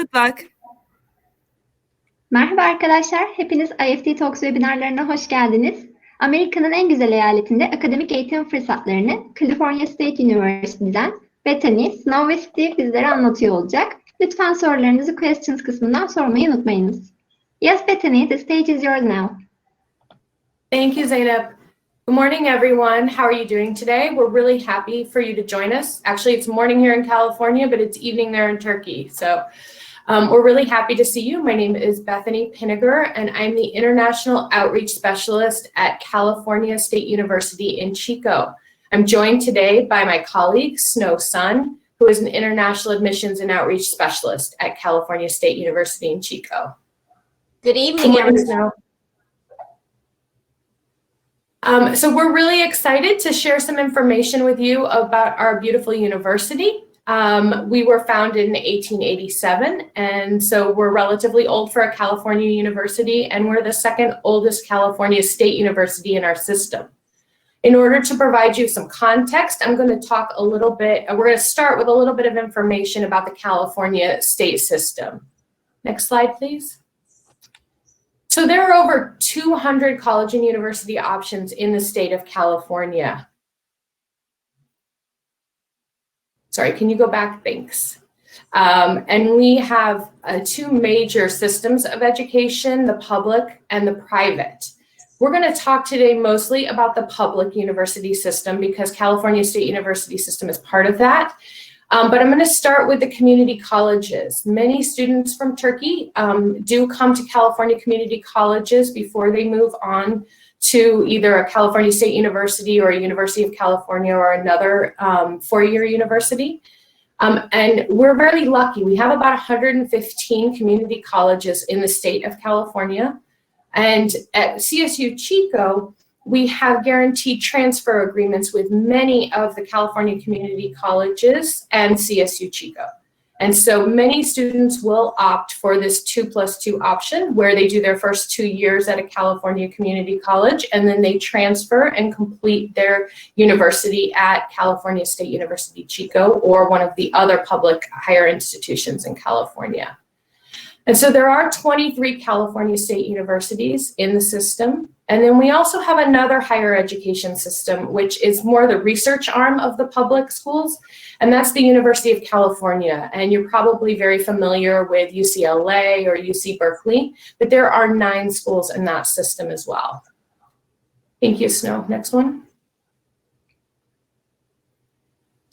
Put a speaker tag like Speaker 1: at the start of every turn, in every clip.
Speaker 1: Good luck.
Speaker 2: Merhaba arkadaşlar, hepiniz IEFT Talks webinarlarına hoş geldiniz. Amerika'nın en güzel eyaletinde akademik eğitim fırsatlarını California State University'den Bethany, Snow ve Steve bizlere anlatıyor olacak. Lütfen sorularınızı questions kısmından sormayı unutmayınız. Yes, Bethany, the stage is yours now.
Speaker 3: Thank you, Zainab. Good morning, everyone. How are you doing today? We're really happy for you to join us. Actually, it's morning here in California, but it's evening there in Turkey. So we're really happy to see you. My name is Bethany Pinniger, and I'm the International Outreach Specialist at California State University in Chico. I'm joined today by my colleague, Snow Sun, who is an International Admissions and Outreach Specialist at California State University in Chico.
Speaker 4: Good evening, everyone.
Speaker 3: So we're really excited to share some information with you about our beautiful university. We were founded in 1887, and so we're relatively old for a California university, and we're the second oldest California state university in our system. In order to provide you some context, I'm going to talk a little bit, we're going to start with a little bit of information about the California state system. Next slide, please. So there are over 200 college and university options in the state of California. Sorry, can you go back? Thanks. And we have two major systems of education, the public and the private. We're going to talk today mostly about the public university system because California State University system is part of that. But I'm going to start with the community colleges. Many students from Turkey do come to California community colleges before they move on to either a California State University or a University of California or another four-year university. And we're very lucky. We have about 115 community colleges in the state of California. And at CSU Chico, we have guaranteed transfer agreements with many of the California community colleges and CSU Chico. And so many students will opt for this 2+2 option where they do their first 2 years at a California community college and then they transfer and complete their university at California State University Chico or one of the other public higher institutions in California. And so there are 23 California state universities in the system. And then we also have another higher education system, which is more the research arm of the public schools. And that's the University of California. And you're probably very familiar with UCLA or UC Berkeley, but there are 9 schools in that system as well. Thank you, Snow. Next one.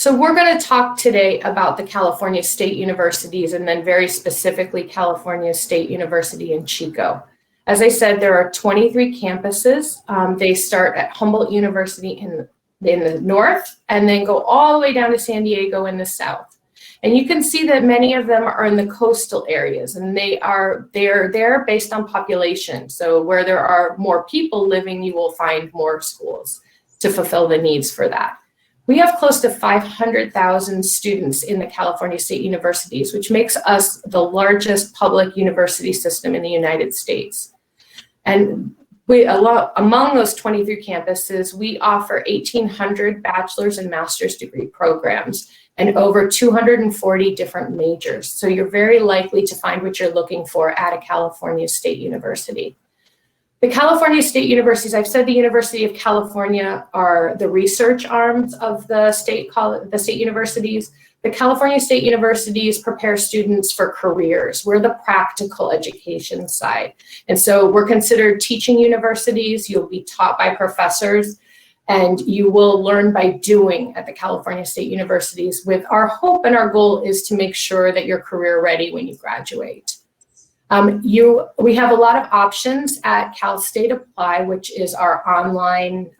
Speaker 3: So we're going to talk today about the California state universities and then very specifically California State University in Chico. As I said, there are 23 campuses. They start at Humboldt University in the north and then go all the way down to San Diego in the south. And you can see that many of them are in the coastal areas and they're there based on population. So where there are more people living, you will find more schools to fulfill the needs for that. We have close to 500,000 students in the California state universities, which makes us the largest public university system in the United States. And among those 23 campuses, we offer 1,800 bachelor's and master's degree programs and over 240 different majors. So you're very likely to find what you're looking for at a California state university. The California state universities, I've said the University of California are the research arms of the state universities. The California state universities prepare students for careers. We're the practical education side. And so we're considered teaching universities. You'll be taught by professors and you will learn by doing at the California state universities with our hope and our goal is to make sure that you're career ready when you graduate. We have a lot of options at Cal State Apply, which is our online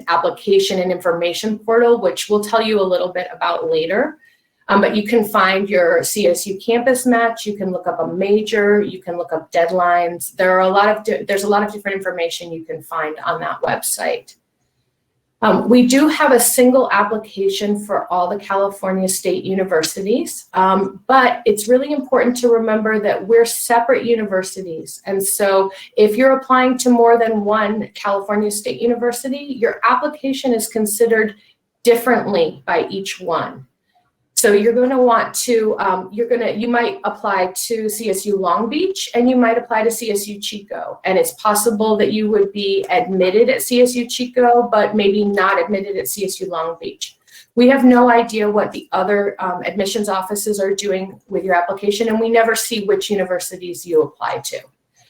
Speaker 3: application and information portal, which we'll tell you a little bit about later. But you can find your CSU campus match. You can look up a major. You can look up deadlines. There's a lot of different information you can find on that website. We do have a single application for all the California state universities, but it's really important to remember that we're separate universities. And so if you're applying to more than one California state university, your application is considered differently by each one. So you're going to want to, you might apply to CSU Long Beach and you might apply to CSU Chico. And it's possible that you would be admitted at CSU Chico, but maybe not admitted at CSU Long Beach. We have no idea what the other admissions offices are doing with your application, and we never see which universities you apply to.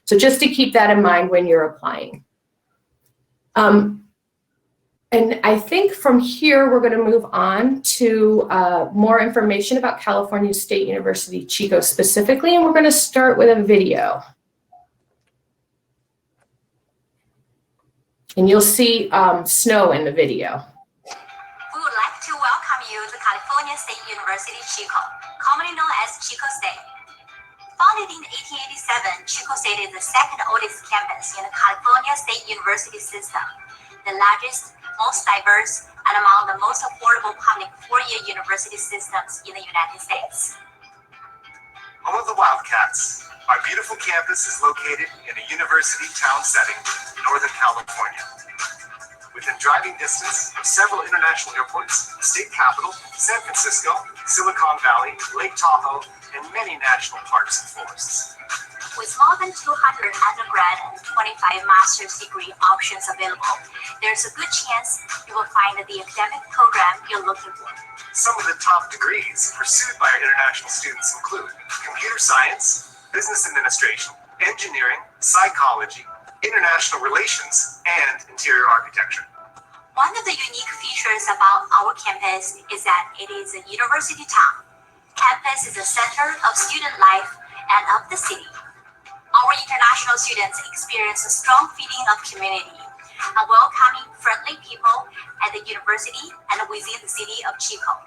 Speaker 3: So just to keep that in mind when you're applying. And I think from here, we're going to move on to more information about California State University, Chico specifically, and we're going to start with a video. And you'll see snow in the video.
Speaker 1: We would like to welcome you to California State University, Chico, commonly known as Chico State. Founded in 1887, Chico State is the second oldest campus in the California State University system, the largest, most diverse, and among the most affordable public four-year university systems in the United States.
Speaker 5: Home of the Wildcats, our beautiful campus is located in a university town setting in Northern California. Within driving distance of several international airports, the state capital, San Francisco, Silicon Valley, Lake Tahoe, and many national parks and forests.
Speaker 1: With more than 200 undergrad and 25 master's degree options available, there's a good chance you will find the academic program you're looking for.
Speaker 5: Some of the top degrees pursued by our international students include computer science, business administration, engineering, psychology, international relations, and interior architecture.
Speaker 1: One of the unique features about our campus is that it is a university town. Campus is the center of student life and of the city. Our international students experience a strong feeling of community and welcoming, friendly people at the university and within the city of Chico.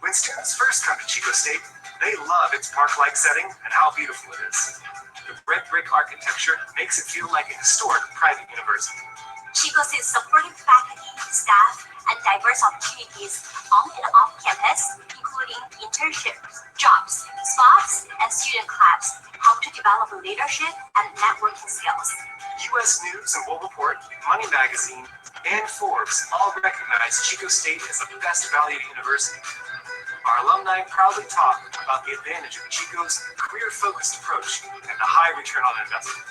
Speaker 5: When students first come to Chico State, they love its park-like setting and how beautiful it is. The red brick architecture makes it feel like a historic private university.
Speaker 1: Chico State's supportive faculty, staff, and diverse opportunities on and off campus, including internships, jobs, spots, and student clubs, help to develop leadership and networking skills.
Speaker 5: U.S. News and World Report, Money Magazine, and Forbes all recognize Chico State as the best valued university. Our alumni proudly talk about the advantage of Chico's career-focused approach and the high return on investment.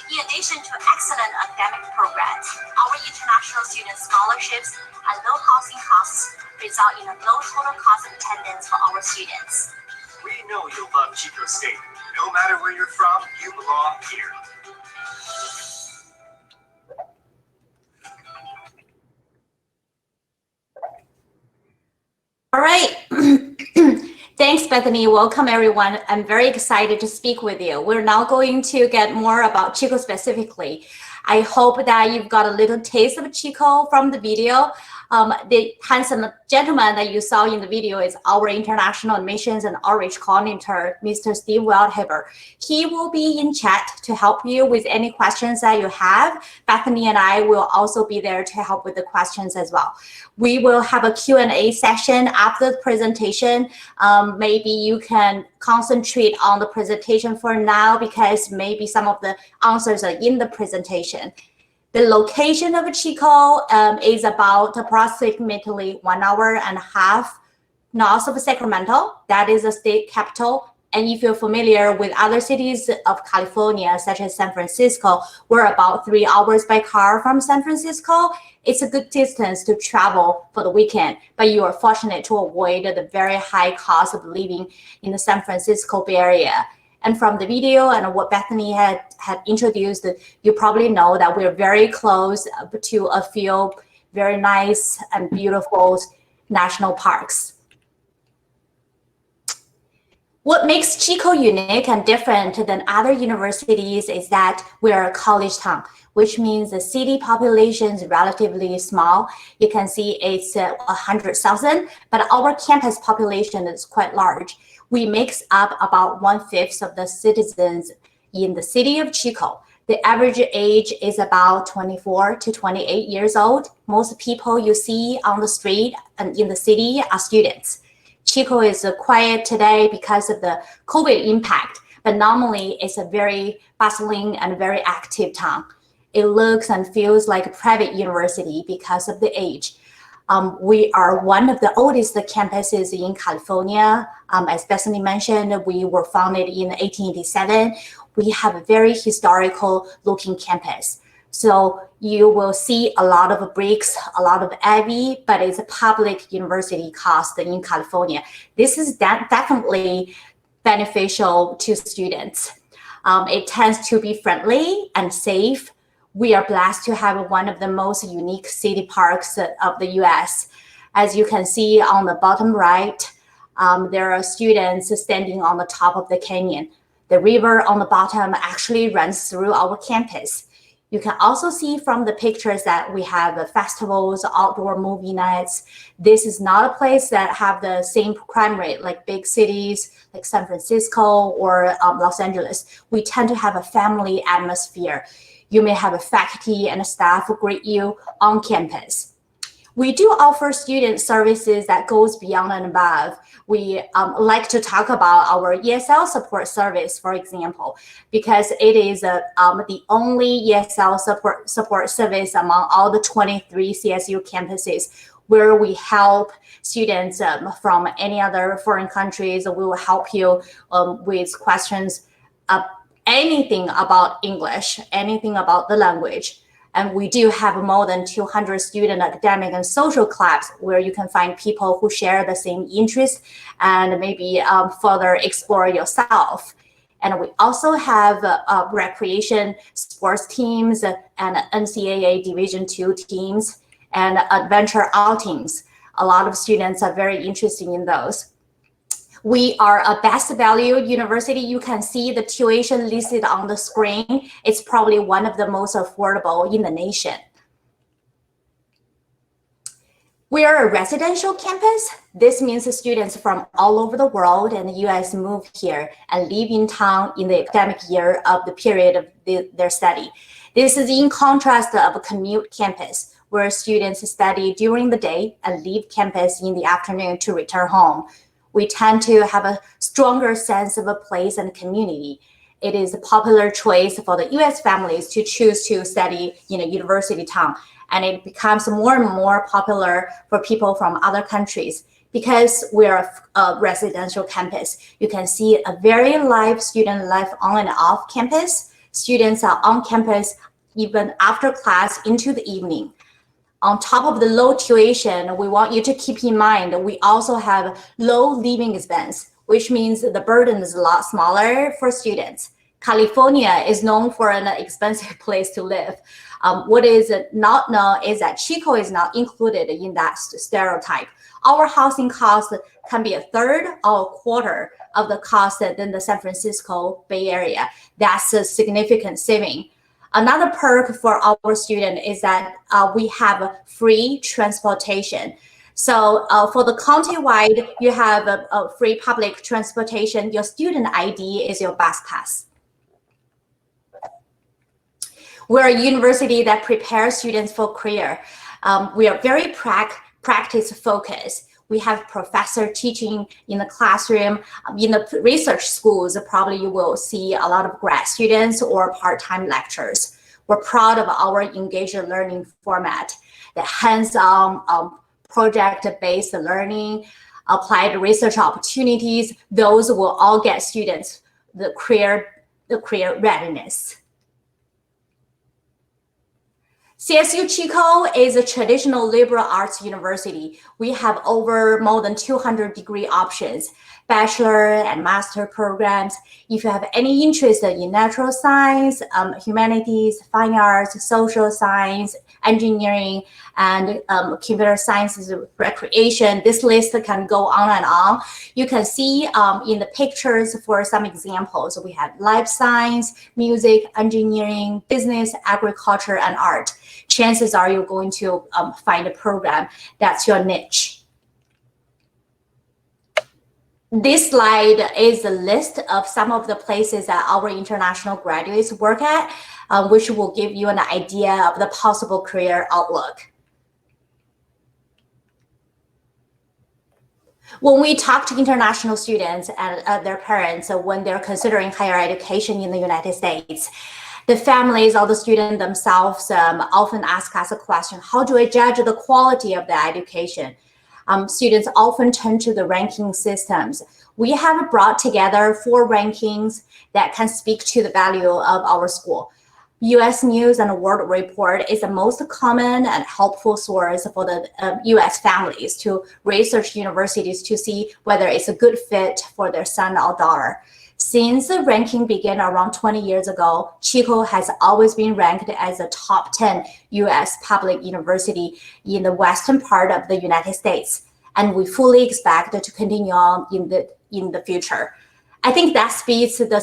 Speaker 1: In addition to excellent academic programs, our international student scholarships and low housing costs result in a low total cost of attendance for our students.
Speaker 5: We know you'll love Chico State. No matter where you're from, you belong here.
Speaker 4: All right. Thanks, Bethany. Welcome, everyone. I'm very excited to speak with you. We're now going to get more about Chico specifically. I hope that you've got a little taste of Chico from the video. The handsome gentleman that you saw in the video is our international admissions and outreach coordinator, Mr. Steve Wildhaber. He will be in chat to help you with any questions that you have. Bethany and I will also be there to help with the questions as well. We will have a Q&A session after the presentation. Maybe you can concentrate on the presentation for now because maybe some of the answers are in the presentation. The location of Chico is about approximately 1.5 hours north of Sacramento. That is the state capital. And if you're familiar with other cities of California, such as San Francisco, we're about 3 hours by car from San Francisco. It's a good distance to travel for the weekend, but you are fortunate to avoid the very high cost of living in the San Francisco Bay Area. And from the video and what Bethany had introduced, you probably know that we're very close to a few very nice and beautiful national parks. What makes Chico unique and different than other universities is that we're a college town, which means the city population is relatively small. You can see it's 100,000, but our campus population is quite large. We make up about 1/5 of the citizens in the city of Chico. The average age is about 24 to 28 years old. Most people you see on the street and in the city are students. Chico is quiet today because of the COVID impact, but normally it's a very bustling and very active town. It looks and feels like a private university because of the age. We are one of the oldest campuses in California. As Bethany mentioned, we were founded in 1887. We have a very historical looking campus. So you will see a lot of bricks, a lot of ivy, but it's a public university cost in California. This is definitely beneficial to students. It tends to be friendly and safe. We are blessed to have one of the most unique city parks of the US. As you can see on the bottom right, there are students standing on the top of the canyon. The river on the bottom actually runs through our campus. You can also see from the pictures that we have festivals, outdoor movie nights. This is not a place that have the same crime rate like big cities like San Francisco or Los Angeles. We tend to have a family atmosphere. You may have a faculty and a staff greet you on campus. We do offer student services that goes beyond and above. We like to talk about our ESL support service, for example, because it is the only ESL support service among all the 23 CSU campuses where we help students from any other foreign countries. We will help you with questions, anything about English, anything about the language. And we do have more than 200 student academic and social clubs where you can find people who share the same interests and maybe further explore yourself. And we also have recreation sports teams and NCAA Division II teams and adventure outings. A lot of students are very interested in those. We are a best valued university. You can see the tuition listed on the screen. It's probably one of the most affordable in the nation. We are a residential campus. This means students from all over the world and the US move here and live in town in the academic year of the period of their study. This is in contrast of a commute campus where students study during the day and leave campus in the afternoon to return home. We tend to have a stronger sense of a place and community. It is a popular choice for the US families to choose to study in a university town. And it becomes more and more popular for people from other countries because we're a residential campus. You can see a very live student life on and off campus. Students are on campus even after class into the evening. On top of the low tuition, we want you to keep in mind that we also have low living expense, which means the burden is a lot smaller for students. California is known for an expensive place to live. What is not known is that Chico is not included in that stereotype. Our housing cost can be a third or a quarter of the cost than the San Francisco Bay Area. That's a significant saving. Another perk for our student is that we have free transportation. So for the county-wide, you have a free public transportation. Your student ID is your bus pass. We're a university that prepares students for career. We are very practice-focused. We have professor teaching in the classroom. In the research schools, probably you will see a lot of grad students or part-time lecturers. We're proud of our engaged learning format, the hands-on project-based learning, applied research opportunities. Those will all get students the career readiness. CSU Chico is a traditional liberal arts university. We have over more than 200 degree options, bachelor and master programs. If you have any interest in natural science, humanities, fine arts, social science, engineering, and computer sciences, recreation, this list can go on and on. You can see in the pictures for some examples, we have life science, music, engineering, business, agriculture, and art. Chances are you're going to find a program that's your niche. This slide is a list of some of the places that our international graduates work at, which will give you an idea of the possible career outlook. When we talk to international students and their parents when they're considering higher education in the United States, The families or the students themselves often ask us a question, how do I judge the quality of the education? Students often turn to the ranking systems. We have brought together 4 rankings that can speak to the value of our school. U.S. News and World Report is the most common and helpful source for the U.S. families to research universities to see whether it's a good fit for their son or daughter. Since the ranking began around 20 years ago, Chico has always been ranked as a top 10 U.S. public university in the western part of the United States, and we fully expect to continue on in the future. I think that speaks to the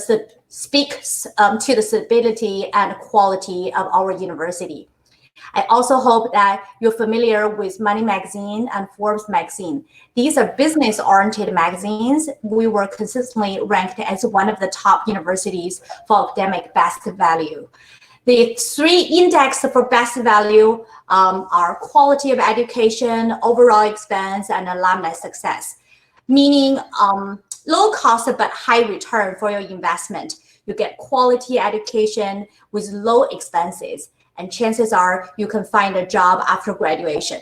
Speaker 4: stability and quality of our university. I also hope that you're familiar with Money Magazine and Forbes Magazine. These are business-oriented magazines. We were consistently ranked as one of the top universities for academic best value. The 3 indexes for best value are quality of education, overall expense, and alumni success, meaning low cost but high return for your investment. You get quality education with low expenses, and chances are you can find a job after graduation.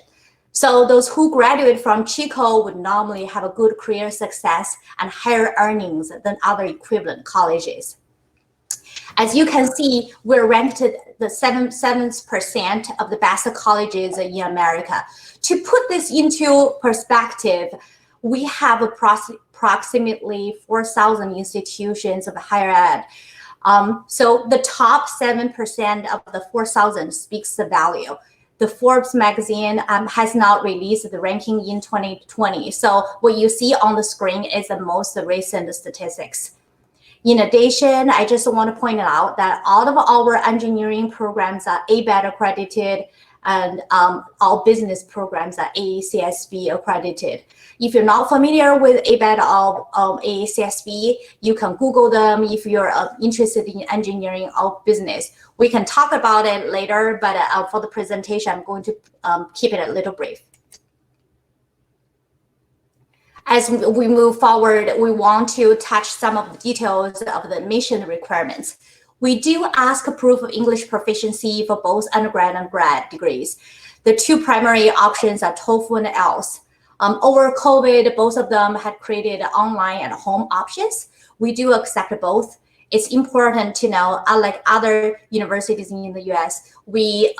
Speaker 4: So those who graduate from Chico would normally have a good career success and higher earnings than other equivalent colleges. As you can see, we're ranked the 7th% of the best colleges in America. To put this into perspective, we have approximately 4,000 institutions of higher ed. So the top 7% of the 4,000 speaks the value. The Forbes magazine has not released the ranking in 2020. So what you see on the screen is the most recent statistics. In addition, I just want to point out that all of our engineering programs are ABET accredited, and all business programs are AACSB accredited. If you're not familiar with ABET or AACSB, you can Google them if you're interested in engineering or business. We can talk about it later, but for the presentation, I'm going to keep it a little brief. As we move forward, we want to touch some of the details of the admission requirements. We do ask proof of English proficiency for both undergrad and grad degrees. The 2 primary options are TOEFL and IELTS. Over COVID, both of them had created online and home options. We do accept both. It's important to know, unlike other universities in the US, we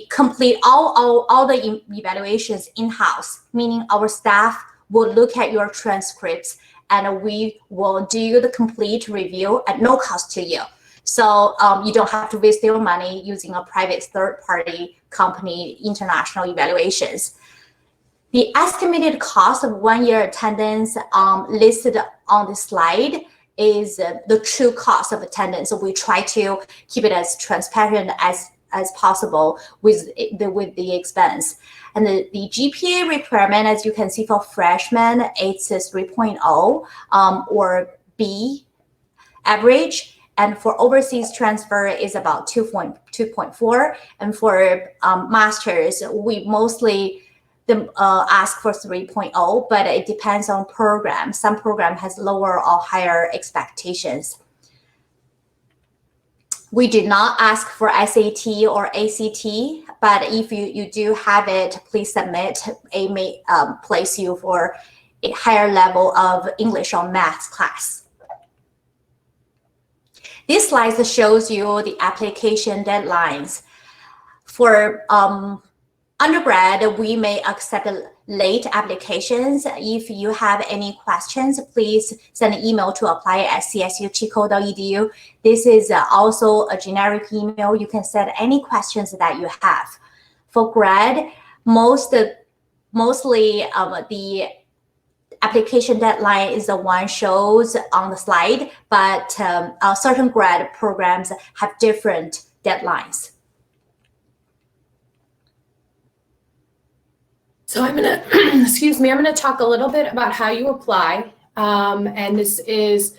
Speaker 4: complete all the evaluations in-house, meaning our staff will look at your transcripts and we will do the complete review at no cost to you. So you don't have to waste your money using a private third-party company international evaluations. The estimated cost of 1-year attendance listed on the slide is the true cost of attendance. So we try to keep it as transparent as possible with the expense. And the GPA requirement, as you can see for freshmen, it's 3.0 or B average. And for overseas transfer is about 2.4. And for masters, we mostly ask for 3.0, but it depends on program. Some program has lower or higher expectations. We do not ask for SAT or ACT, but if you do have it, please submit. It may place you for a higher level of English or math class. This slide shows you the application deadlines. For undergrad, we may accept late applications. If you have any questions, please send an email to apply@csuchico.edu. This is also a generic email. You can send any questions that you have. For grad, mostly the application deadline is the one shows on the slide, but certain grad programs have different deadlines.
Speaker 3: So I'm gonna, excuse me, I'm gonna talk a little bit about how you apply. And this is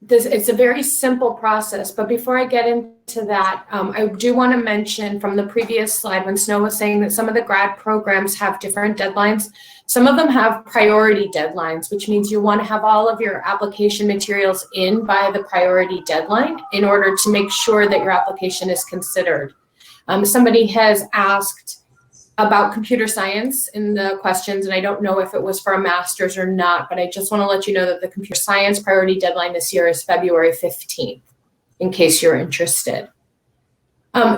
Speaker 3: It's a very simple process, but before I get into that, I do want to mention from the previous slide when Snow was saying that some of the grad programs have different deadlines. Some of them have priority deadlines, which means you want to have all of your application materials in by the priority deadline in order to make sure that your application is considered. Somebody has asked about computer science in the questions, and I don't know if it was for a master's or not, but I just want to let you know that the computer science priority deadline this year is February 15th, in case you're interested.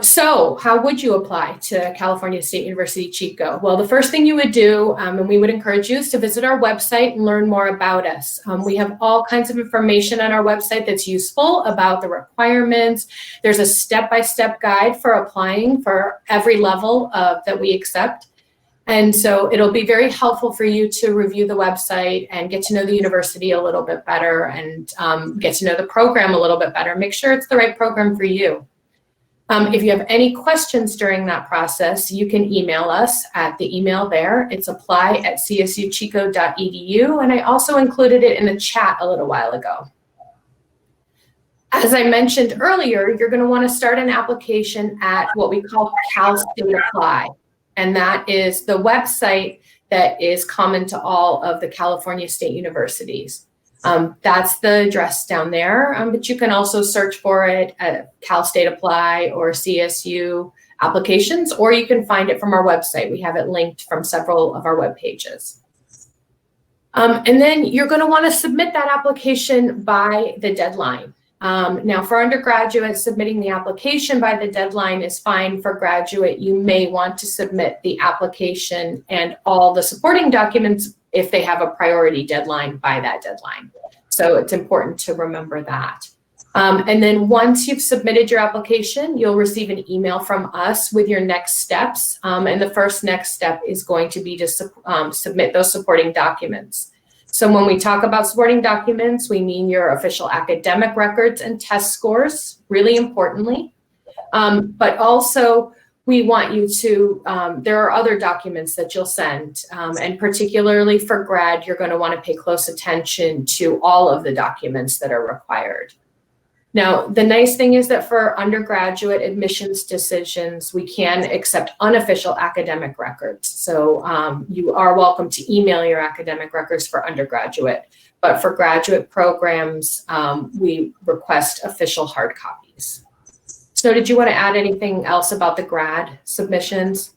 Speaker 3: So how would you apply to California State University, Chico? Well, the first thing you would do, and we would encourage you, is to visit our website and learn more about us. We have all kinds of information on our website that's useful about the requirements. There's a step-by-step guide for applying for every level that we accept. And so it'll be very helpful for you to review the website and get to know the university a little bit better and get to know the program a little bit better. Make sure it's the right program for you. If you have any questions during that process, you can email us at the email there. It's apply@csuchico.edu, and I also included it in the chat a little while ago. As I mentioned earlier, you're going to want to start an application at what we call Cal State Apply, and that is the website that is common to all of the California State Universities. That's the address down there, but you can also search for it at Cal State Apply or CSU applications, or you can find it from our website. We have it linked from several of our web pages. And then you're going to want to submit that application by the deadline. Now, for undergraduates, submitting the application by the deadline is fine. For graduate, you may want to submit the application and all the supporting documents if they have a priority deadline by that deadline. So it's important to remember that. And then once you've submitted your application, you'll receive an email from us with your next steps. And the first next step is going to be to submit those supporting documents. So when we talk about supporting documents, we mean your official academic records and test scores, really importantly. But also, we want you to, there are other documents that you'll send, and particularly for grad, you're going to want to pay close attention to all of the documents that are required. Now, the nice thing is that for undergraduate admissions decisions, we can accept unofficial academic records. So you are welcome to email your academic records for undergraduate, but for graduate programs, we request official hard copies. So did you want to add anything else about the grad submissions?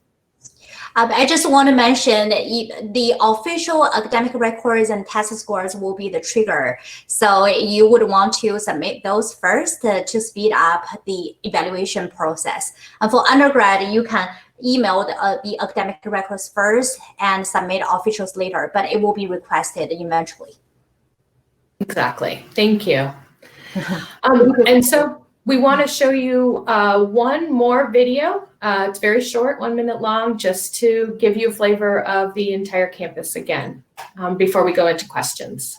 Speaker 4: I just want to mention the official academic records and test scores will be the trigger. So you would want to submit those first to speed up the evaluation process. And for undergrad, you can email the academic records first and submit officials later, but it will be requested eventually.
Speaker 3: Exactly. Thank you. And so we want to show you one more video. It's very short, 1 minute long, just to give you a flavor of the entire campus again, before we go into questions.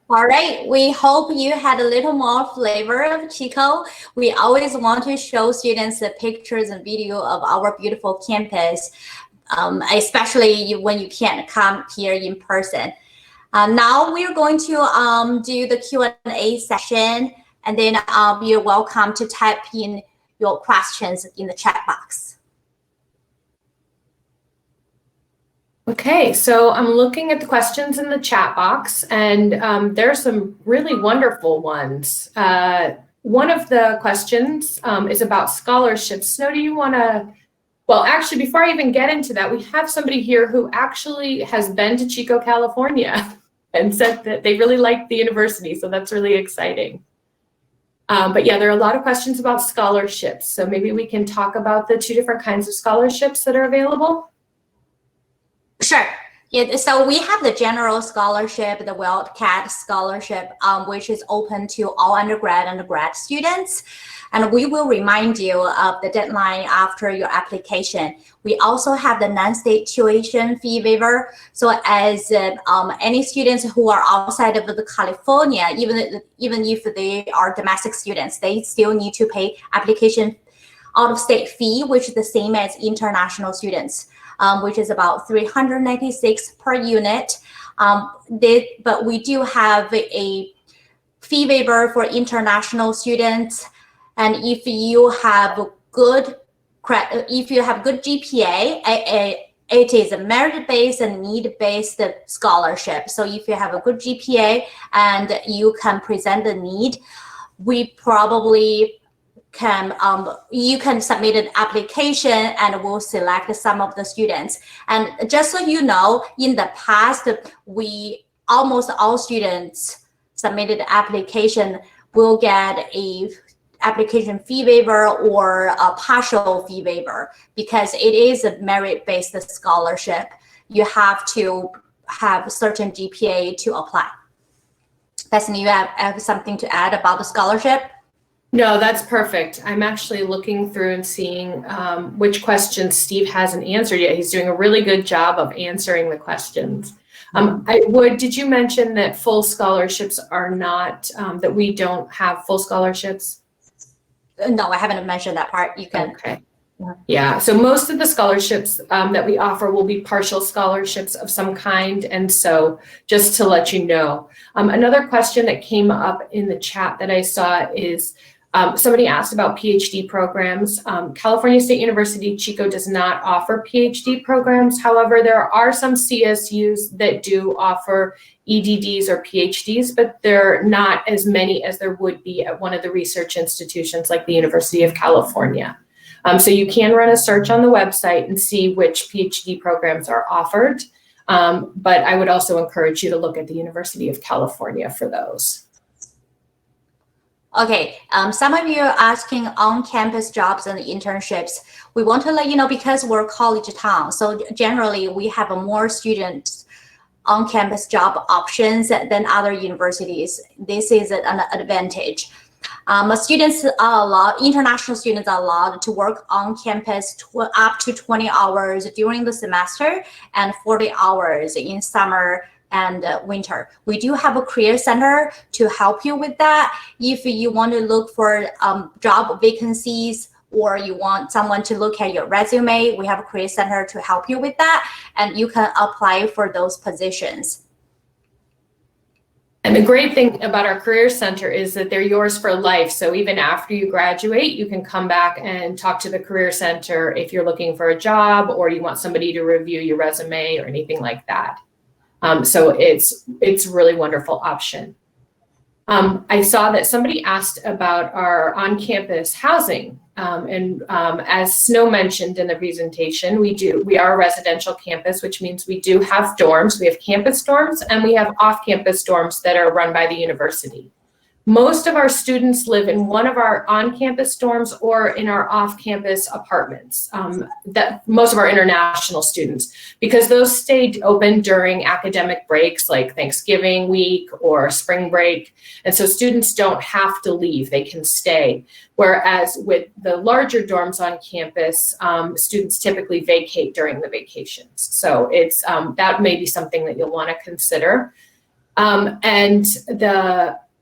Speaker 4: All right, we hope you had a little more flavor of Chico. We always want to show students the pictures and video of our beautiful campus, especially when you can't come here in person. Now we're going to do the Q&A session, and then you're welcome to type in your questions in the chat box.
Speaker 3: Okay, so I'm looking at the questions in the chat box, and there are some really wonderful ones. One of the questions is about scholarships. Snow, do you want to? Well, actually, before I even get into that, we have somebody here who actually has been to Chico, California, and said that they really liked the university, so that's really exciting. But yeah, there are a lot of questions about scholarships, so maybe we can talk about the two different kinds of scholarships that are available.
Speaker 4: Sure. Yeah, so we have the general scholarship, the Wildcat scholarship, which is open to all undergrad and grad students. And we will remind you of the deadline after your application. We also have the non-state tuition fee waiver. So as any students who are outside of California, even if they are domestic students, they still need to pay application out-of-state fee, which is the same as international students. Which is about $396 per unit. But we do have a fee waiver for international students, and if you have good GPA, it is a merit-based and need-based scholarship. So if you have a good GPA and you can present the need, we probably you can submit an application and we'll select some of the students. And just so you know, in the past, almost all students submitted application will get a application fee waiver or a partial fee waiver because it is a merit-based scholarship. You have to have certain GPA to apply. Bethany, you have something to add about the scholarship?
Speaker 3: No, that's perfect. I'm actually looking through and seeing which questions Steve hasn't answered yet. He's doing a really good job of answering the questions. Did you mention that full scholarships are not, that we don't have full scholarships?
Speaker 4: No, I haven't mentioned that part. You can.
Speaker 3: Okay. Yeah, so most of the scholarships that we offer will be partial scholarships of some kind. And so just to let you know, another question that came up in the chat that I saw is, somebody asked about PhD programs. California State University, Chico does not offer PhD programs. However, there are some CSUs that do offer EDDs or PhDs, but there are not as many as there would be at one of the research institutions like the University of California. So you can run a search on the website and see which PhD programs are offered. But I would also encourage you to look at the University of California for those.
Speaker 4: Okay, some of you are asking on-campus jobs and internships. We want to let you know because we're a college town. So generally we have more students on-campus job options than other universities. This is an advantage. Students are allowed, international students are allowed to work on campus up to 20 hours during the semester and 40 hours in summer and winter. We do have a career center to help you with that. If you want to look for job vacancies or you want someone to look at your resume, we have a career center to help you with that, and you can apply for those positions.
Speaker 3: And the great thing about our Career Center is that they're yours for life. So even after you graduate, you can come back and talk to the Career Center if you're looking for a job or you want somebody to review your resume or anything like that. So it's a really wonderful option. I saw that somebody asked about our on-campus housing. As Snow mentioned in the presentation, we are a residential campus, which means we do have dorms. We have campus dorms and we have off-campus dorms that are run by the university. Most of our students live in one of our on-campus dorms or in our off-campus apartments, most of our international students, because those stayed open during academic breaks like Thanksgiving week or spring break. And so students don't have to leave, they can stay. Whereas with the larger dorms on campus, students typically vacate during the vacations. So it's that may be something that you'll want to consider.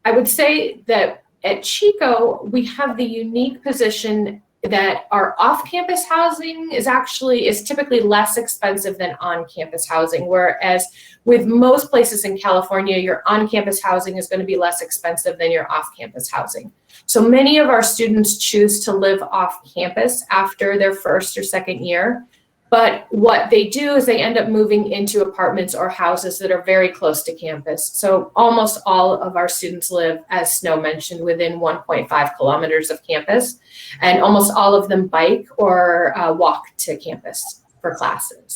Speaker 3: I would say that at Chico, we have the unique position that our off-campus housing is typically less expensive than on-campus housing, whereas with most places in California, your on-campus housing is going to be less expensive than your off-campus housing. So many of our students choose to live off-campus after their first or second year. But what they do is they end up moving into apartments or houses that are very close to campus. So almost all of our students live, as Snow mentioned, within 1.5 kilometers of campus, and almost all of them bike or walk to campus for classes.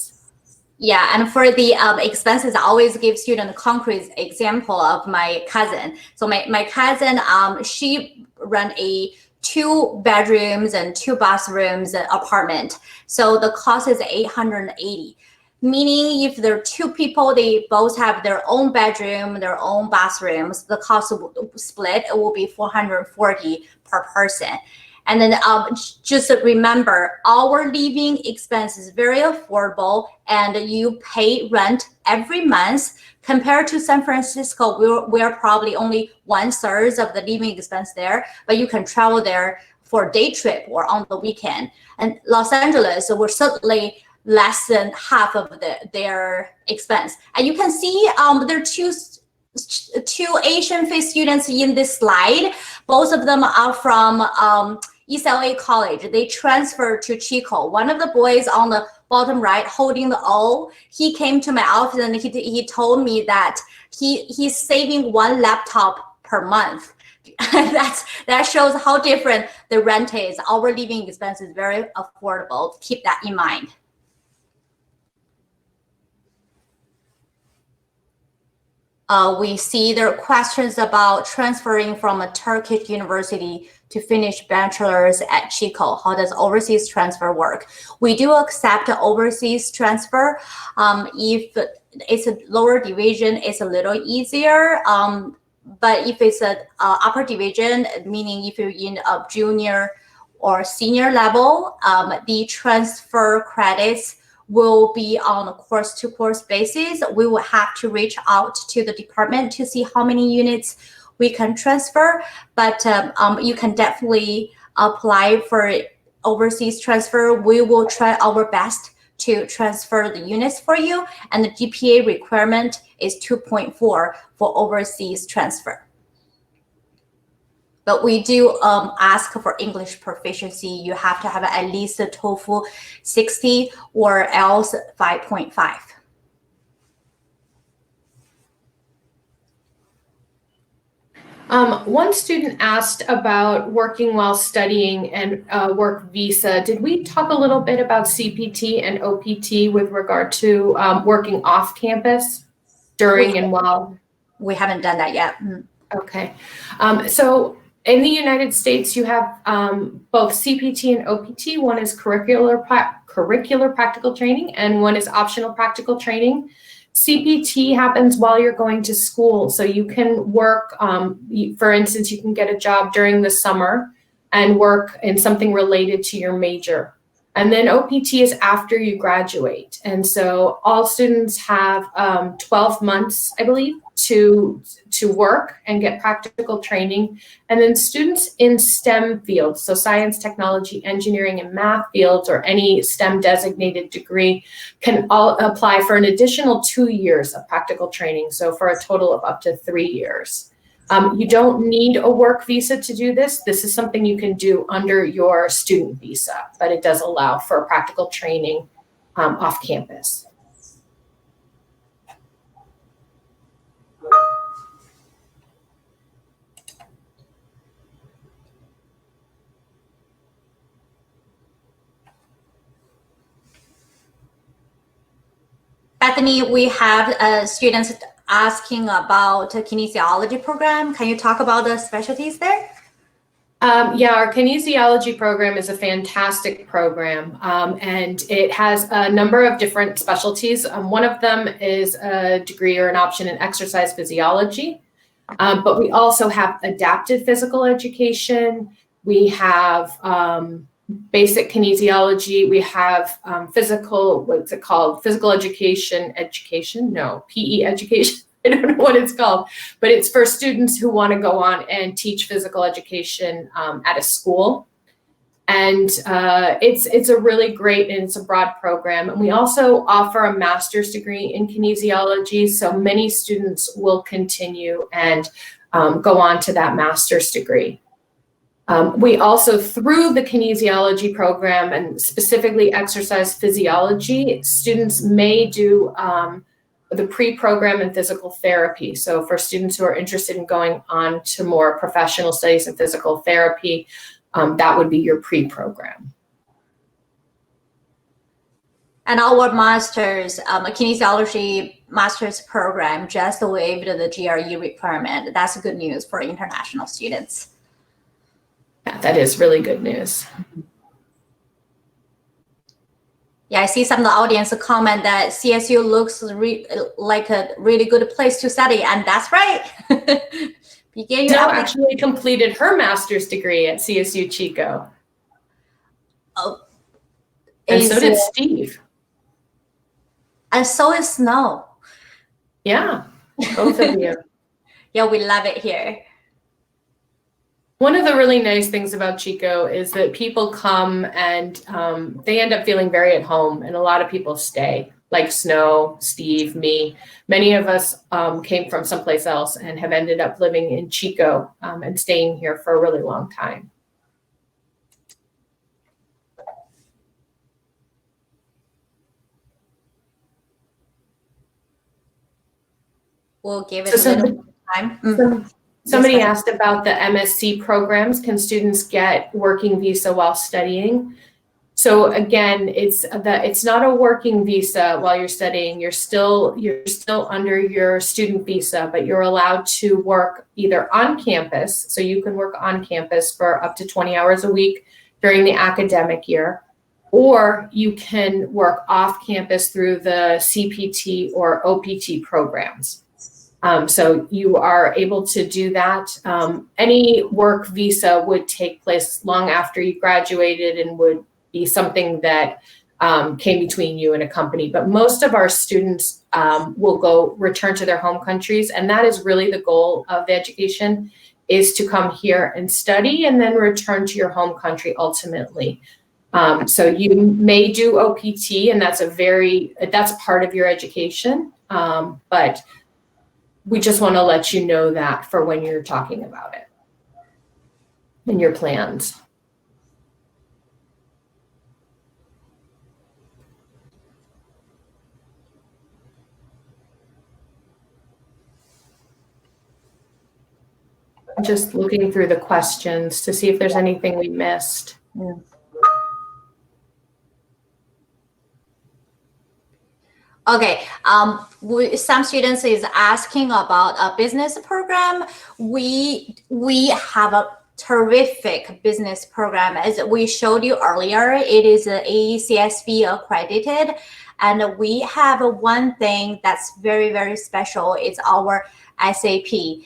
Speaker 4: Yeah, and for the expenses, I always give students a concrete example of my cousin. So my cousin, she run a 2 bedrooms and 2 bathrooms apartment. So the cost is $880. Meaning if there are 2 people, they both have their own bedroom, their own bathrooms, the cost will split, it will be $440 per person. And then just remember, our living expense is very affordable, and you pay rent every month. Compared to San Francisco, we're probably only 1/3 of the living expense there, but you can travel there for a day trip or on the weekend. And Los Angeles, we're certainly less than half of their expense. And you can see there are two Asian face students in this slide. Both of them are from East LA College. They transferred to Chico. One of the boys on the bottom right holding the O, he came to my office and he told me that he's saving 1 laptop per month. That shows how different the rent is. Our living expense is very affordable. Keep that in mind. We see there are questions about transferring from a Turkish university to finish bachelor's at Chico. How does overseas transfer work? We do accept overseas transfer. If it's a lower division, it's a little easier. But if it's an upper division, meaning if you're in a junior or senior level, the transfer credits will be on a course-to-course basis. We will have to reach out to the department to see how many units we can transfer, but you can definitely apply for overseas transfer. We will try our best to transfer the units for you, and the GPA requirement is 2.4 for overseas transfer. But we do ask for English proficiency. You have to have at least a TOEFL 60 or else 5.5.
Speaker 3: One student asked about working while studying and work visa. Did we talk a little bit about CPT and OPT with regard to working off campus during and while?
Speaker 4: We haven't done that yet.
Speaker 3: Okay. So in the United States, you have both CPT and OPT. One is curricular practical training, and one is optional practical training. CPT happens while you're going to school. So you can work, for instance, you can get a job during the summer and work in something related to your major. And then OPT is after you graduate. And so all students have 12 months, I believe, to work and get practical training. And then students in STEM fields, so science, technology, engineering, and math fields, or any STEM designated degree, can all apply for an additional 2 years of practical training. So for a total of up to 3 years. You don't need a work visa to do this. This is something you can do under your student visa, but it does allow for practical training off campus.
Speaker 4: Bethany, we have students asking about a kinesiology program. Can you talk about the specialties there?
Speaker 3: Yeah, our kinesiology program is a fantastic program, and it has a number of different specialties. One of them is a degree or an option in exercise physiology, but we also have adapted physical education. We have basic kinesiology. We have physical, what's it called? Physical education? No, PE education. I don't know what it's called, but it's for students who want to go on and teach physical education at a school. And it's a really great, and it's a broad program. And we also offer a master's degree in kinesiology. So many students will continue and go on to that master's degree. We also, through the kinesiology program and specifically exercise physiology, students may do the pre-program in physical therapy. So for students who are interested in going on to more professional studies in physical therapy, that would be your pre-program.
Speaker 4: And our master's, kinesiology master's program just waived the GRE requirement. That's good news for international students.
Speaker 3: Yeah, that is really good news.
Speaker 4: Yeah, I see some of the audience comment that CSU looks like a really good place to study, and that's right.
Speaker 3: Jill actually completed her master's degree at CSU Chico.
Speaker 4: Oh,
Speaker 3: and so did Steve.
Speaker 4: And so is Snow.
Speaker 3: Yeah, both of you.
Speaker 4: Yeah, we love it here.
Speaker 3: One of the really nice things about Chico is that people come and they end up feeling very at home, and a lot of people stay, like Snow, Steve, me. Many of us came from someplace else and have ended up living in Chico and staying here for a really long time.
Speaker 4: We'll give it a little time.
Speaker 3: Somebody asked about the MSc programs. Can students get working visa while studying? So again, it's not a working visa while you're studying. You're still under your student visa, but you're allowed to work either on campus. So you can work on campus for up to 20 hours a week during the academic year, or you can work off campus through the CPT or OPT programs. So you are able to do that. Any work visa would take place long after you graduated and would be something that came between you and a company. But most of our students will return to their home countries, and that is really the goal of the education, is to come here and study and then return to your home country ultimately. So you may do OPT, and that's part of your education, but we just want to let you know that for when you're talking about it and your plans. I'm just looking through the questions to see if there's anything we missed.
Speaker 4: Yeah. Okay, some students is asking about a business program. We have a terrific business program. As we showed you earlier, it is AECSB accredited, and we have one thing that's very, very special. It's our SAP.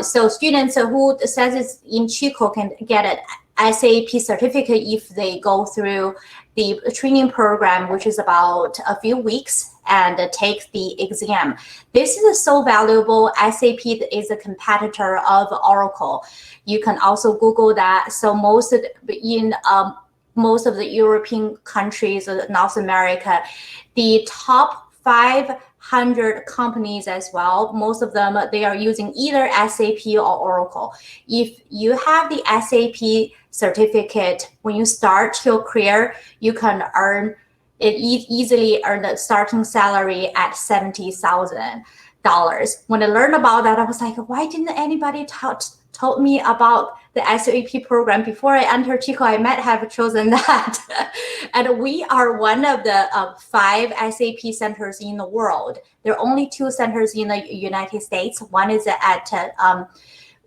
Speaker 4: So students who studies in Chico can get an SAP certificate if they go through the training program, which is about a few weeks, and take the exam. This is so valuable. SAP is a competitor of Oracle. You can also Google that. So most of the European countries, North America, the top 500 companies as well, most of them, they are using either SAP or Oracle. If you have the SAP certificate, when you start your career, you can easily earn the starting salary at $70,000. When I learned about that, I was like, why didn't anybody told me about the SAP program before I entered Chico? I might have chosen that. And we are one of the 5 SAP centers in the world. There are only 2 centers in the United States. One is at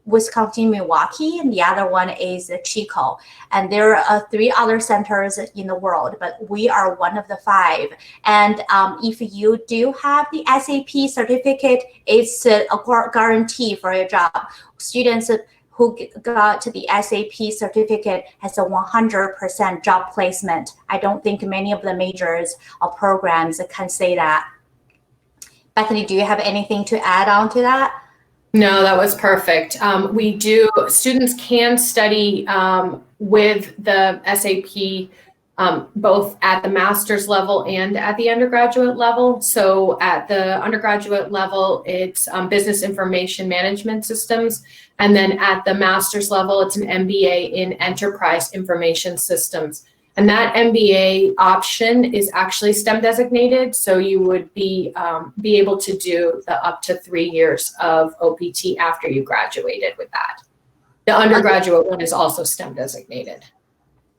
Speaker 4: Wisconsin, Milwaukee, and the other one is Chico. And there are 3 other centers in the world, but we are one of the 5. And if you do have the SAP certificate, it's a guarantee for your job. Students who got the SAP certificate has a 100% job placement. I don't think many of the majors or programs can say that. Bethany, do you have anything to add on to that?
Speaker 3: No, that was perfect. Students can study with the SAP both at the master's level and at the undergraduate level. So at the undergraduate level, it's business information management systems. And then at the master's level, it's an MBA in enterprise information systems. And that MBA option is actually STEM designated. So you would be able to do the up to 3 years of OPT after you graduated with that. The undergraduate one is also STEM designated.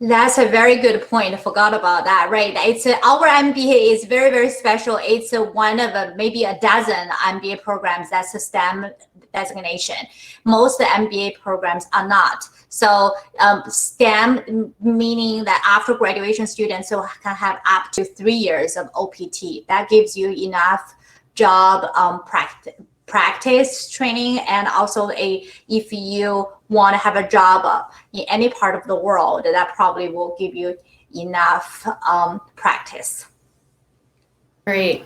Speaker 4: That's a very good point. I forgot about that, right? It's our MBA is very, very special. It's one of maybe a dozen MBA programs that's a STEM designation. Most of the MBA programs are not. So STEM, meaning that after graduation, students can have up to 3 years of OPT. That gives you enough job practice training, and also if you want to have a job in any part of the world, that probably will give you enough practice.
Speaker 3: Great.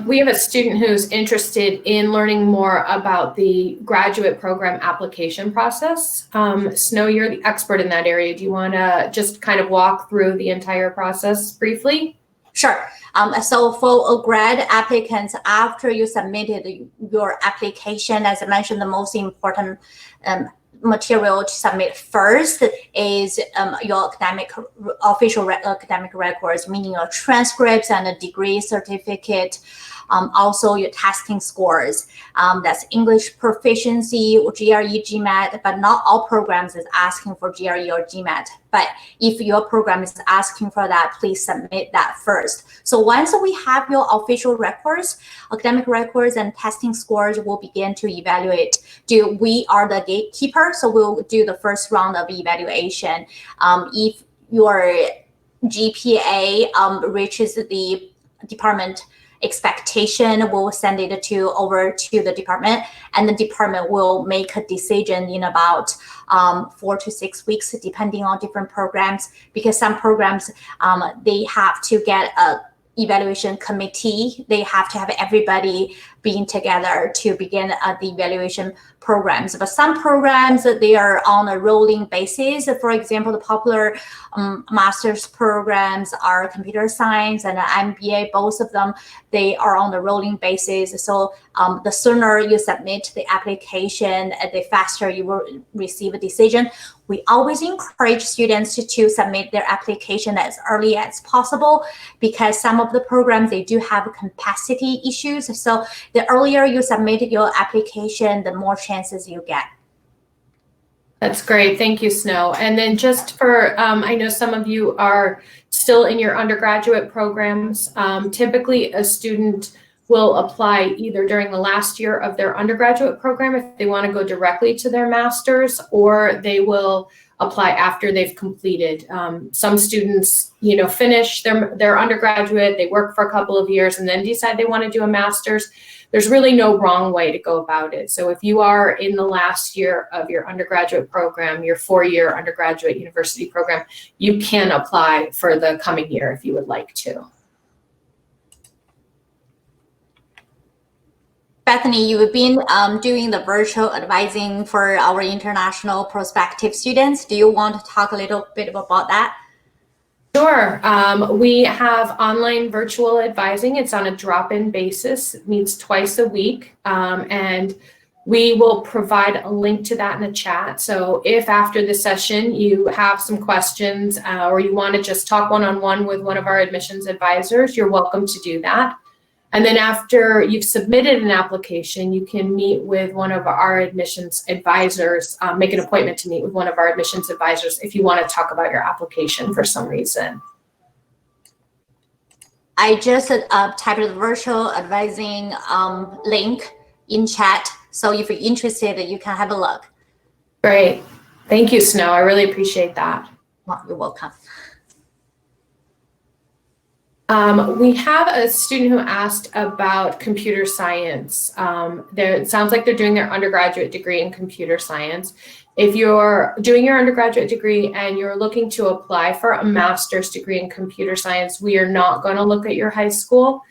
Speaker 3: We have a student who's interested in learning more about the graduate program application process. Snow, you're the expert in that area. Do you want to just kind of walk through the entire process briefly?
Speaker 4: Sure. So for grad applicants, after you submitted your application, as I mentioned, the most important material to submit first is your official academic records, meaning your transcripts and a degree certificate. Also your testing scores. That's English proficiency, or GRE, GMAT, but not all programs is asking for GRE or GMAT. But if your program is asking for that, please submit that first. So once we have your official records, academic records and testing scores, will begin to evaluate. We are the gatekeeper, so we'll do the first round of evaluation. If your GPA reaches the department expectation, we'll send it over to the department, and the department will make a decision in about 4 to 6 weeks, depending on different programs, because some programs they have to get a evaluation committee. They have to have everybody being together to begin the evaluation programs. But some programs, they are on a rolling basis. For example, the popular master's programs are computer science and MBA. Both of them, they are on a rolling basis. So the sooner you submit the application, the faster you will receive a decision. We always encourage students to submit their application as early as possible, because some of the programs, they do have capacity issues. So the earlier you submit your application, the more chances you get.
Speaker 3: That's great. Thank you, Snow. And then just for, I know some of you are still in your undergraduate programs. Typically, a student will apply either during the last year of their undergraduate program if they want to go directly to their master's, or they will apply after they've completed. Some students, finish their undergraduate, they work for a couple of years, and then decide they want to do a master's. There's really no wrong way to go about it. So if you are in the last year of your undergraduate program, your 4-year undergraduate university program, you can apply for the coming year if you would like to.
Speaker 4: Bethany, you've been doing the virtual advising for our international prospective students. Do you want to talk a little bit about that?
Speaker 3: Sure. We have online virtual advising. It's on a drop-in basis. It meets twice a week. And we will provide a link to that in the chat. So if after the session you have some questions or you want to just talk one-on-one with one of our admissions advisors, you're welcome to do that. And then after you've submitted an application, you can meet with one of our admissions advisors, make an appointment to meet with one of our admissions advisors if you want to talk about your application for some reason.
Speaker 4: I just typed the virtual advising link in chat. So if you're interested, you can have a look.
Speaker 3: Great. Thank you, Snow. I really appreciate that.
Speaker 4: Well, you're welcome.
Speaker 3: We have a student who asked about computer science. It sounds like they're doing their undergraduate degree in computer science. If you're doing your undergraduate degree and you're looking to apply for a master's degree in computer science, we are not going to look at your high school.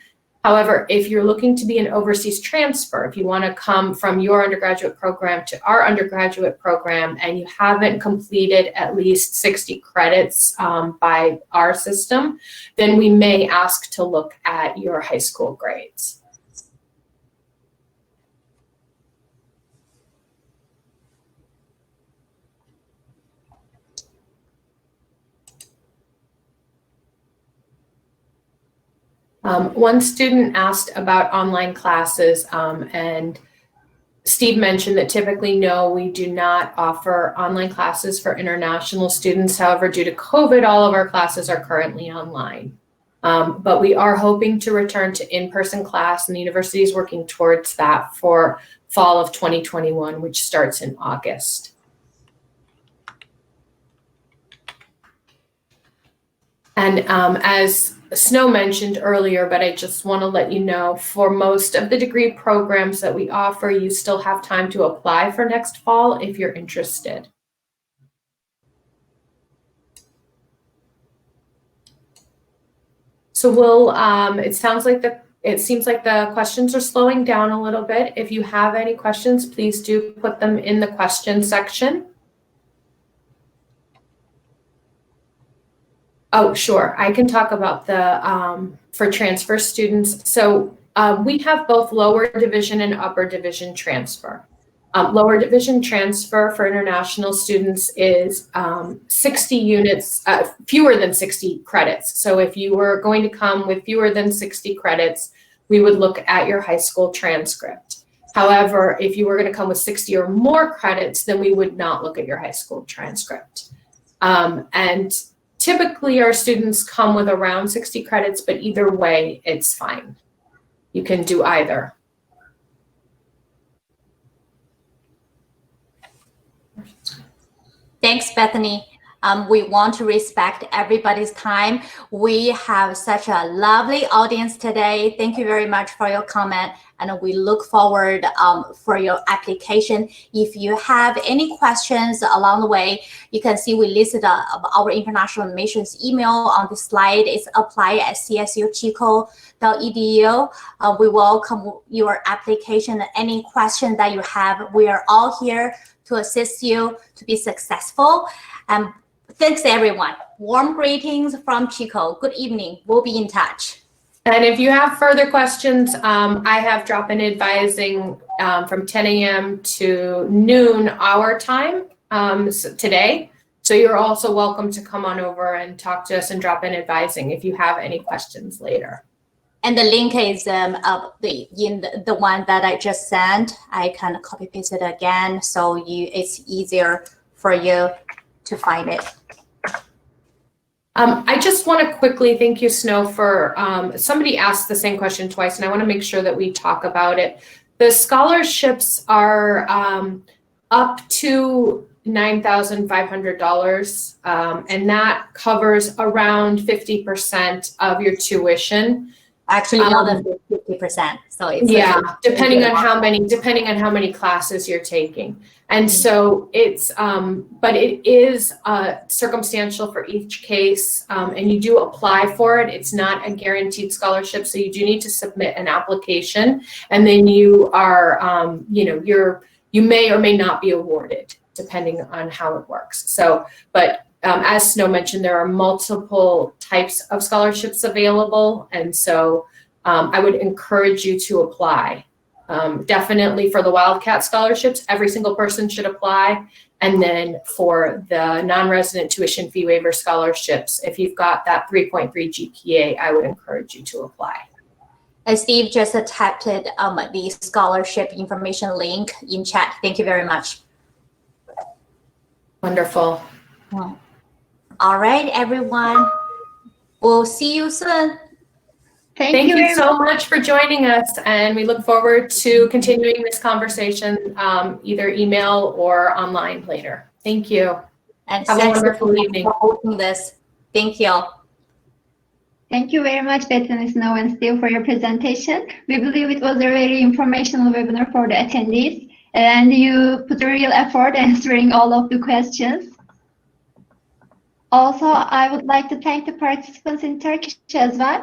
Speaker 3: However, if you're looking to be an overseas transfer, if you want to come from your undergraduate program to our undergraduate program and you haven't completed at least 60 credits by our system, then we may ask to look at your high school grades. One student asked about online classes, and Steve mentioned that typically, no, we do not offer online classes for international students. However, due to COVID, all of our classes are currently online. But we are hoping to return to in-person class, and the university is working towards that for fall of 2021, which starts in August. And as Snow mentioned earlier, but I just want to let you know, for most of the degree programs that we offer, you still have time to apply for next fall if you're interested. So it seems like the questions are slowing down a little bit. If you have any questions, please do put them in the question section. Oh, sure. I can talk about the for transfer students. So we have both lower division and upper division transfer. Lower division transfer for international students is 60 units, fewer than 60 credits. So if you were going to come with fewer than 60 credits, we would look at your high school transcript. However, if you were going to come with 60 or more credits, then we would not look at your high school transcript. And typically, our students come with around 60 credits, but either way, it's fine. You can do either.
Speaker 4: Thanks, Bethany. We want to respect everybody's time. We have such a lovely audience today. Thank you very much for your comment, and we look forward for your application. If you have any questions along the way, you can see we listed our international admissions email on the slide. It's apply@csuchico.edu. We welcome your application. Any question that you have, we are all here to assist you to be successful. Thanks, everyone. Warm greetings from Chico. Good evening. We'll be in touch.
Speaker 3: And if you have further questions, I have drop-in advising from 10 a.m. to noon our time today. So you're also welcome to come on over and talk to us and drop in advising if you have any questions later.
Speaker 4: And the link is in the one that I just sent. I can copy paste it again, so it's easier for you to find it.
Speaker 3: I just want to quickly thank you, Snow, for somebody asked the same question twice, and I want to make sure that we talk about it. The scholarships are up to $9,500, and that covers around 50% of your tuition.
Speaker 4: Actually, more than 50%. So it's
Speaker 3: depending on how many classes you're taking. And so it's, but it is circumstantial for each case, and you do apply for it. It's not a guaranteed scholarship, so you do need to submit an application, and then you are, you may or may not be awarded depending on how it works. So, but as Snow mentioned, there are multiple types of scholarships available, and so I would encourage you to apply. Definitely for the Wildcat scholarships, every single person should apply. And then for the non-resident tuition fee waiver scholarships, if you've got that 3.3 GPA, I would encourage you to apply.
Speaker 4: Steve just tapped it, the scholarship information link in chat. Thank you very much.
Speaker 3: Wonderful.
Speaker 4: All right, everyone. We'll see you soon.
Speaker 3: Thank you so much for joining us, and we look forward to continuing this conversation either email or online later. Thank you.
Speaker 4: And
Speaker 3: have a wonderful evening.
Speaker 4: For hosting this. Thank you.
Speaker 2: Thank you very much, Bethany, Snow, and Steve, for your presentation. We believe it was a very informational webinar for the attendees, and you put a real effort answering all of the questions. Also, I would like to thank the participants in Turkish as well.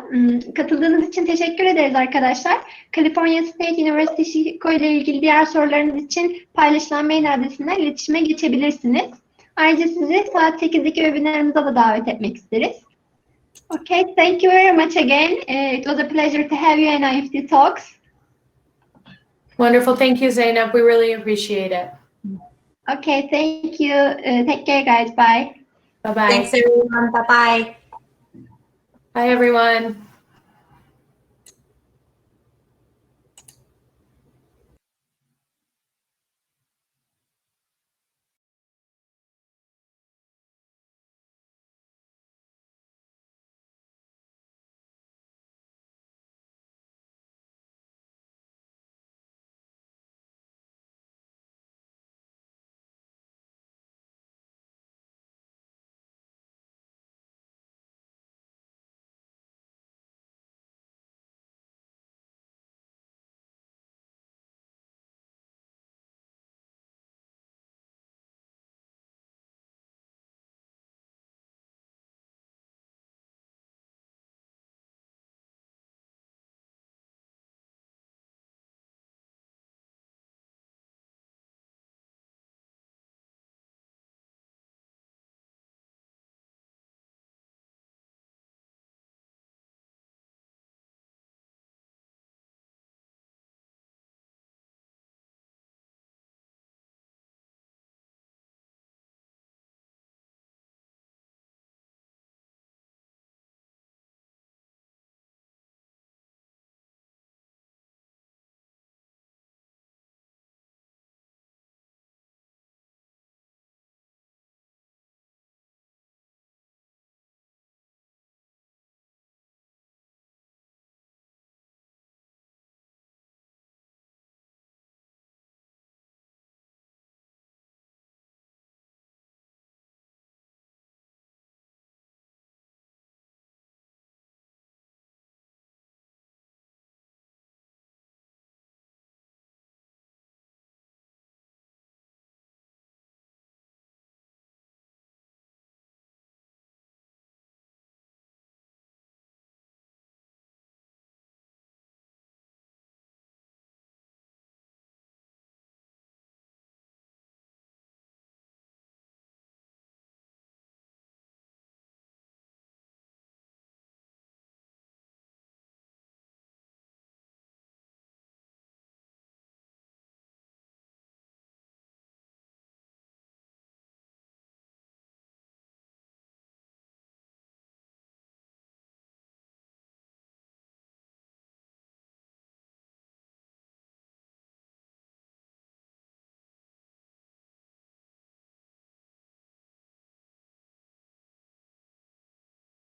Speaker 2: Katıldığınız için teşekkür ederiz arkadaşlar. California State University Chico ile ilgili diğer sorularınız için paylaşılan mail adresinden iletişime geçebilirsiniz. Ayrıca sizi saat 8'deki webinarımıza da davet etmek isteriz. Okay, thank you very much again. It was a pleasure to have you in IEFT Talks.
Speaker 3: Wonderful. Thank you, Zeynep. We really appreciate it.
Speaker 2: Okay, thank you. Take care, guys. Bye.
Speaker 3: Bye-bye.
Speaker 4: Thanks everyone. Bye bye.
Speaker 3: Bye, everyone.